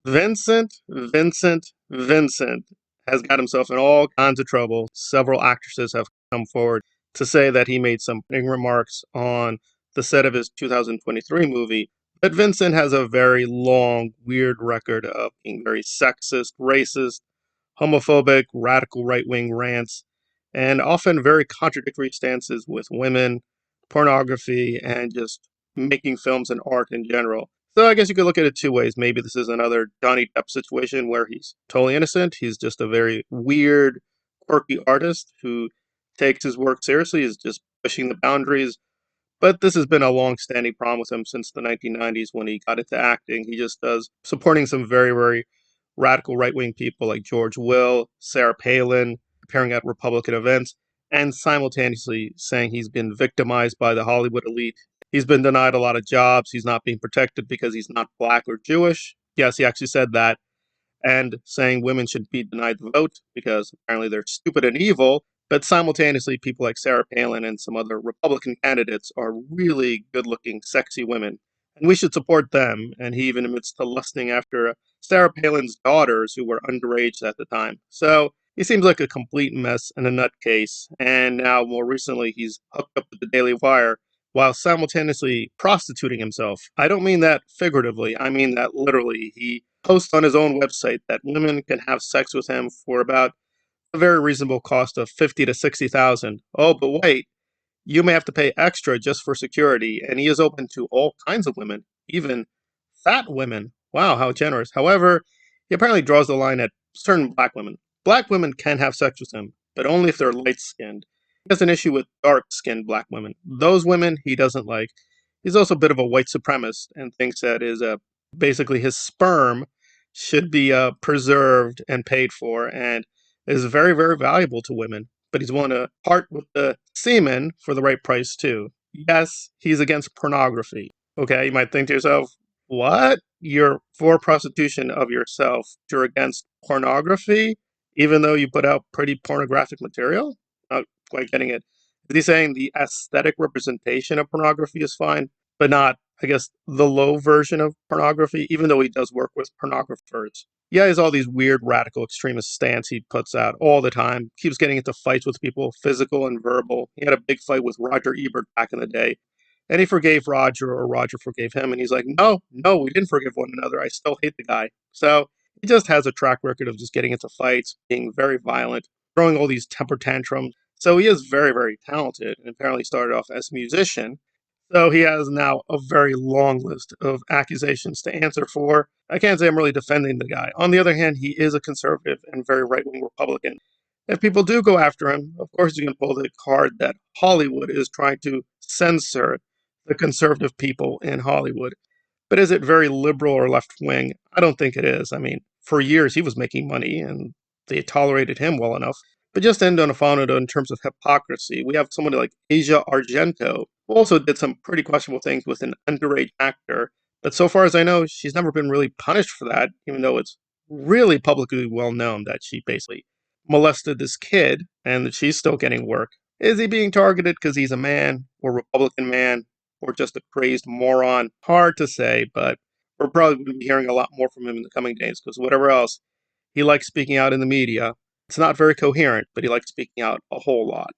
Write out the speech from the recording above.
Vincent has got himself in all kinds of trouble. Several actresses have come forward to say that he made some remarks on the set of his 2023 movie. But Vincent has a very long, weird record of being very sexist, racist, homophobic, radical right wing rants, and often very contradictory stances with women, pornography, and just making films and art in general. So I guess you could look at it two ways. Maybe this is another Johnny Depp situation where he's totally innocent. He's just a very weird, quirky artist who takes his work seriously, is just pushing the boundaries. But this has been a long-standing problem with him since the 1990s when he got into acting. He just does supporting some very, very radical right-wing people like George Will, Sarah Palin, appearing at Republican events, and simultaneously saying he's been victimized by the Hollywood elite. He's been denied a lot of jobs. He's not being protected because he's not black or Jewish. Yes, he actually said that. And saying women should be denied the vote because apparently they're stupid and evil. But simultaneously, people like Sarah Palin and some other Republican candidates are really good looking, sexy women. And we should support them. And he even admits to lusting after Sarah Palin's daughters, who were underage at the time. So he seems like a complete mess and a nutcase. And now, more recently, he's hooked up with the Daily Wire while simultaneously prostituting himself. I don't mean that figuratively, I mean that literally. He posts on his own website that women can have sex with him for about a very reasonable cost of 50 to 60,000. Oh, but wait, you may have to pay extra just for security, and he is open to all kinds of women, even fat women. Wow, how generous. However, he apparently draws the line at certain black women. Black women can have sex with him, but only if they're light skinned. He has an issue with dark skinned black women. Those women he doesn't like. He's also a bit of a white supremacist and thinks that basically his sperm should be preserved and paid for and is very, very valuable to women. But he's willing to part with the semen for the right price, too. Yes, he's against pornography. Okay, you might think to yourself, what? You're for prostitution of yourself. You're against pornography, even though you put out pretty pornographic material? Not quite getting it. Is he saying the aesthetic representation of pornography is fine, but not, I guess, the low version of pornography, even though he does work with pornographers? Yeah, he has all these weird radical extremist stance he puts out all the time. Keeps getting into fights with people, physical and verbal. He had a big fight with Roger Ebert back in the day. And he forgave Roger, or Roger forgave him, and he's like, no, no, we didn't forgive one another. I still hate the guy. So he just has a track record of just getting into fights, being very violent, throwing all these temper tantrums. So he is very, very talented, and apparently started off as a musician. So he has now a very long list of accusations to answer for. I can't say I'm really defending the guy. On the other hand, he is a conservative and very right wing Republican. If people do go after him, of course you can pull the card that Hollywood is trying to censor the conservative people in Hollywood. But is it very liberal or left wing? I don't think it is. I mean, for years he was making money and they tolerated him well enough. But just to end on a final note in terms of hypocrisy, we have somebody like Asia Argento, who also did some pretty questionable things with an underage actor. But so far as I know, she's never been really punished for that, even though it's really publicly well known that she basically molested this kid and that she's still getting work. Is he being targeted because he's a man or Republican man or just a crazed moron? Hard to say, but we're probably going to be hearing a lot more from him in the coming days because whatever else, he likes speaking out in the media. It's not very coherent, but he likes speaking out a whole lot.